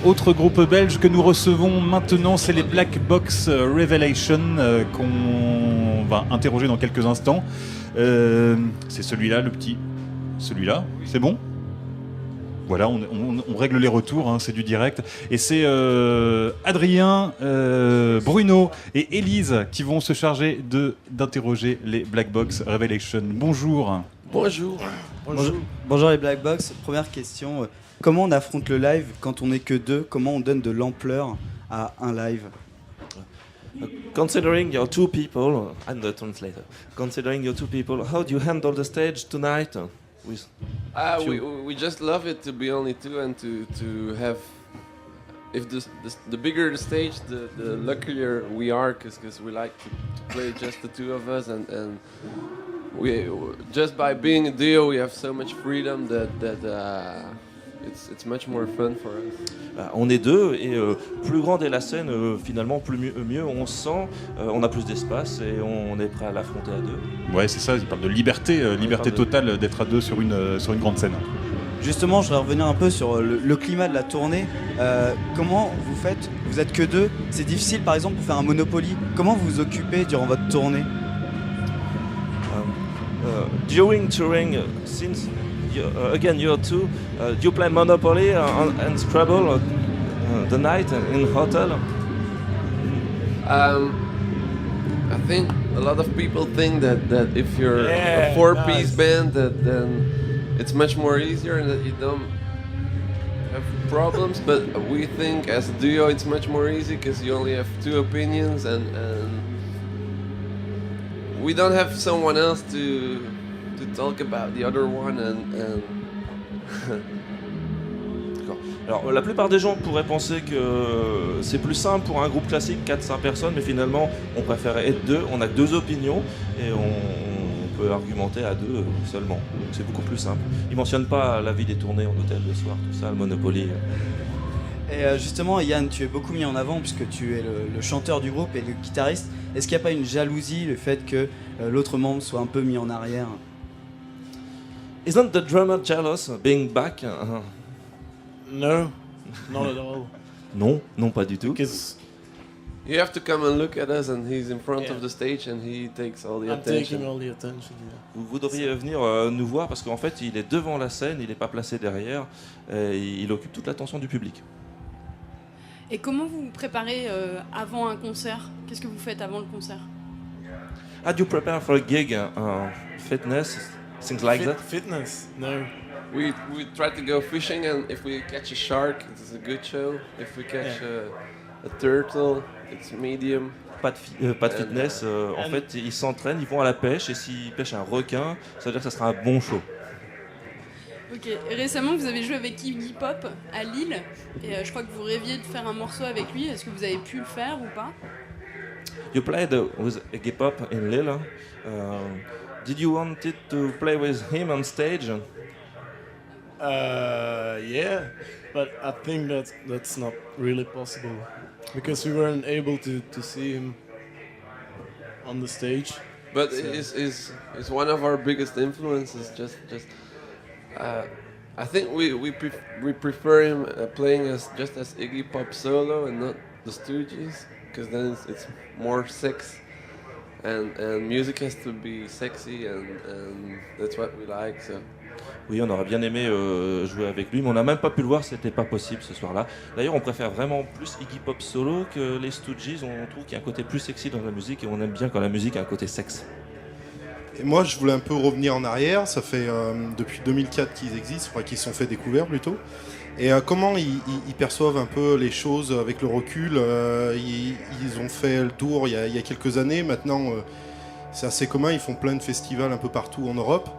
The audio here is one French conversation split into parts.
Autre groupe belge que nous recevons maintenant, c'est les Black Box Revelation qu'on va interroger dans quelques instants. C'est celui-là, le petit. Celui-là, c'est bon ? Voilà, on règle les retours, hein, c'est du direct. Et c'est Adrien, Bruno et Élise qui vont se charger d'interroger les Black Box Revelation. Bonjour. Bonjour. Bonjour les Black Box. Première question, comment on affronte le live quand on n'est que deux ? Comment on donne de l'ampleur à un live ? Considering you're two people, I'm the translator. Considering you're two people, how do you handle the stage tonight? We just love it to be only two and to have. If the bigger the stage, the luckier we are, because we like to play just the two of us, and we just by being a duo, we have so much freedom that it's much more fun for us. On est deux et plus grande est la scène, finalement mieux on se sent, on a plus d'espace et on est prêt à l'affronter à deux. Ouais, c'est ça, il parle de liberté, liberté totale d'être à deux sur une grande scène. Justement, je voudrais revenir un peu sur le climat de la tournée. Comment vous faites ? Vous êtes que deux. C'est difficile, par exemple, pour faire un Monopoly. Comment vous vous occupez durant votre tournée ? During touring, since again you're two, do you play Monopoly and Scrabble the night in hotel? I think a lot of people think that if you're a four-piece band, then it's much more easier and that you don't have problems. But we think as a duo, it's much more easy because you only have two opinions and we don't have someone else to talk about the other one and Alors la plupart des gens pourraient penser que c'est plus simple pour un groupe classique, 4-5 personnes, mais finalement on préfère être deux, on a deux opinions et on peut argumenter à deux seulement. Donc c'est beaucoup plus simple. Ils mentionnent pas la vie des tournées en hôtel le soir, tout ça, le Monopoly. Et justement, Yann, tu es beaucoup mis en avant puisque tu es le chanteur du groupe et le guitariste. Est-ce qu'il n'y a pas une jalousie, le fait que l'autre membre soit un peu mis en arrière ? Isn't the drummer jealous being back? No, not at all. Non, pas du tout. Because you have to come and look at us and he's in front Yeah. of the stage and he takes all the I'm attention. taking all the attention. Yeah. Vous devriez venir nous voir parce qu'en fait il est devant la scène, il n'est pas placé derrière, et il occupe toute l'attention du public. Et comment vous vous préparez avant un concert ? Qu'est-ce que vous faites avant le concert ? How do you prepare for a gig? Fitness, things like that? Fitness? No. We try to go fishing and if we catch a shark, it's a good show. If we catch a turtle, it's medium. Pas de fitness, en fait ils s'entraînent, ils vont à la pêche et s'ils pêchent un requin, ça veut dire que ça sera un bon show. Ok, et récemment vous avez joué avec Iggy Pop à Lille et je crois que vous rêviez de faire un morceau avec lui. Est-ce que vous avez pu le faire ou pas ? You played with Iggy Pop in Lille. Did you wanted to play with him on stage? Yeah, but I think that's not really possible because we weren't able to see him on the stage. But So- is one of our biggest influences. I think we prefer him playing just as Iggy Pop solo and not the Stooges, because then it's more sex, and music has to be sexy, and that's what we like. So. Oui, on aurait bien aimé jouer avec lui, mais on n'a même pas pu le voir, c'était pas possible ce soir-là. D'ailleurs, on préfère vraiment plus Iggy Pop solo que les Stooges, on trouve qu'il y a un côté plus sexy dans la musique et on aime bien quand la musique a un côté sexe. Et moi, je voulais un peu revenir en arrière. Ça fait depuis 2004 qu'ils existent, enfin qu'ils se sont fait découvrir plutôt. Et comment ils perçoivent un peu les choses avec le recul. Ils ont fait le tour il y a quelques années. Maintenant, c'est assez commun. Ils font plein de festivals un peu partout en Europe.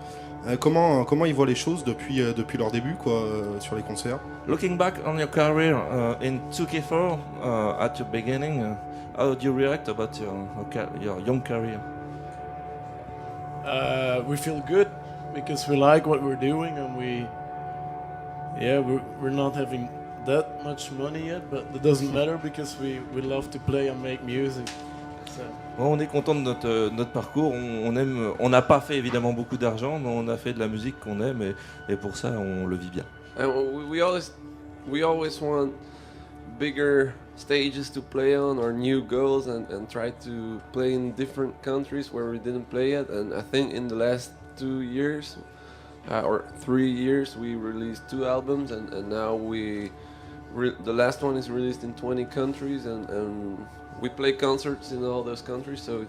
Comment ils voient les choses depuis leur début, quoi, sur les concerts? Looking back on your career in 2K4 at your beginning, how do you react about your young career? We feel good because we like what we're doing and we're not having that much money yet, but it doesn't matter because we love to play and make music. So. Bon, on est content de notre parcours, on n'a pas fait évidemment beaucoup d'argent, mais on a fait de la musique qu'on aime et pour ça on le vit bien. And we always want bigger stages to play on or new goals and try to play in different countries where we didn't play yet. And I think in the last 2 years or 3 years we released 2 albums and now the last one is released in 20 countries and we play concerts in all those countries, so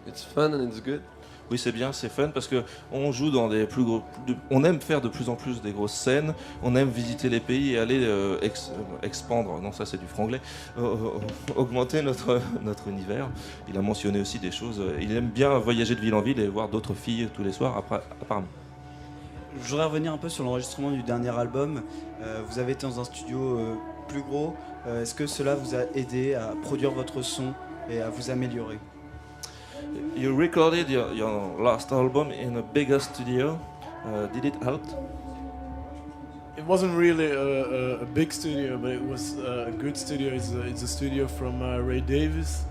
it's fun and it's good. Oui, c'est bien, c'est fun parce que on joue dans des plus gros. On aime faire de plus en plus des grosses scènes. On aime visiter les pays et aller expandre. Non, ça c'est du franglais. Augmenter notre univers. Il a mentionné aussi des choses. Il aime bien voyager de ville en ville et voir d'autres filles tous les soirs. Apparemment. Je voudrais revenir un peu sur l'enregistrement du dernier album. Vous avez été dans un studio plus gros. Est-ce que cela vous a aidé à produire votre son et à vous améliorer? You recorded your last album in a bigger studio. Did it help? It wasn't really a big studio, but it was a good studio. It's a studio from Ray Davies,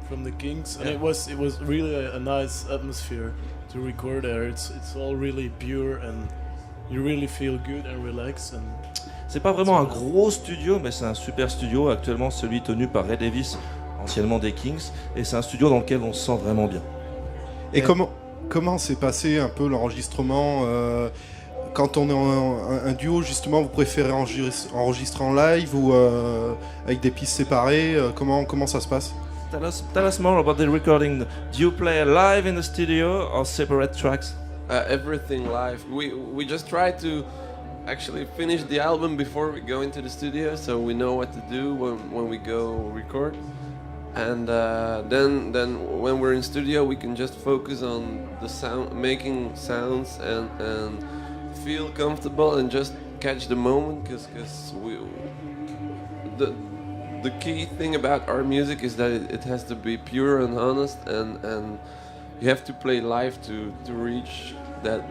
from the Kings, and it was really a nice atmosphere to record there. It's all really pure, and you really feel good and relaxed. And c'est pas vraiment un gros studio, mais c'est un super studio. Actuellement, celui tenu par Ray Davies, anciennement des Kings, et c'est un studio dans lequel on se sent vraiment bien. Et comment s'est passé un peu l'enregistrement quand on est un duo, justement, vous préférez enregistrer en live ou avec des pistes séparées, comment ça se passe? Tell us more about the recording. Do you play live in the studio or separate tracks? Everything live. We just try to actually finish the album before we go into the studio, so we know what to do when we go record. And then when we're in studio, we can just focus on the sound, making sounds, and feel comfortable and just catch the moment. Because the key thing about our music is that it has to be pure and honest, and you have to play live to reach that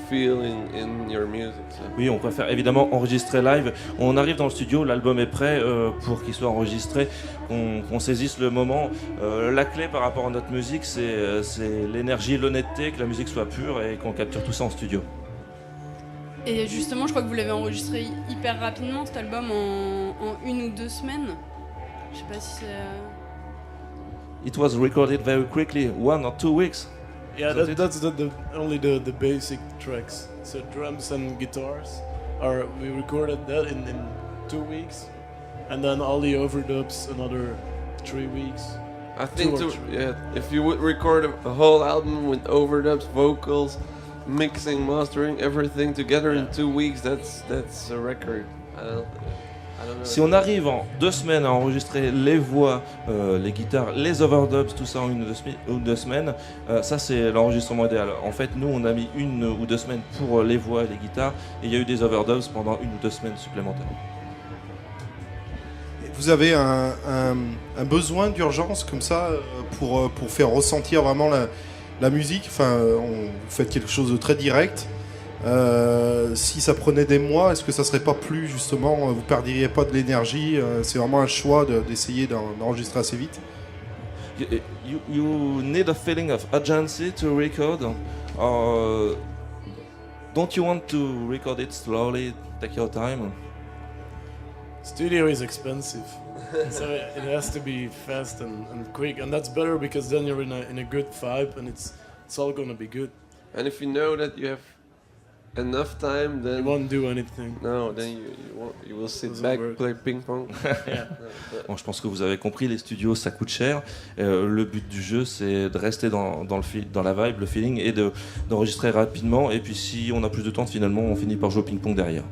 feeling in your music. So. Oui, on préfère évidemment enregistrer live. On arrive dans le studio, l'album est prêt pour qu'il soit enregistré, qu'on saisisse le moment. La clé par rapport à notre musique, c'est l'énergie, l'honnêteté, que la musique soit pure et qu'on capture tout ça en studio. Et justement, je crois que vous l'avez enregistré hyper rapidement, cet album, en 1 ou 2 semaines. Je sais pas si c'est... It was recorded very quickly, 1 or 2 weeks. Yeah, that's only the basic tracks. So drums and guitars we recorded that in 2 weeks, and then all the overdubs another 3 weeks. I think if you would record a whole album with overdubs, vocals, mixing, mastering, everything together in 2 weeks, that's a record. Si on arrive en 2 semaines à enregistrer les voix, les guitares, les overdubs, tout ça en 1 ou 2 semaines, ça c'est l'enregistrement idéal. En fait, nous on a mis 1 ou 2 semaines pour les voix et les guitares, et il y a eu des overdubs pendant 1 ou 2 semaines supplémentaires. Vous avez un besoin d'urgence comme ça pour faire ressentir vraiment la musique. Enfin, vous faites quelque chose de très direct. Si ça prenait des mois, est-ce que ça serait pas plus justement, vous perdriez pas de l'énergie? C'est vraiment un choix d'essayer d'enregistrer assez vite. You need a feeling of urgency to record, or don't you want to record it slowly, take your time? Studio is expensive, so it has to be fast and quick, and that's better because then you're in a good vibe and it's all gonna be good. And if you know that you have enough time, then you won't do anything. No, then you will sit back, play ping pong. Yeah. Bon, je pense que vous avez compris, les studios ça coûte cher. Le but du jeu c'est de rester dans la vibe, le feeling, et d'enregistrer rapidement. Et puis si on a plus de temps, finalement on finit par jouer au ping pong derrière.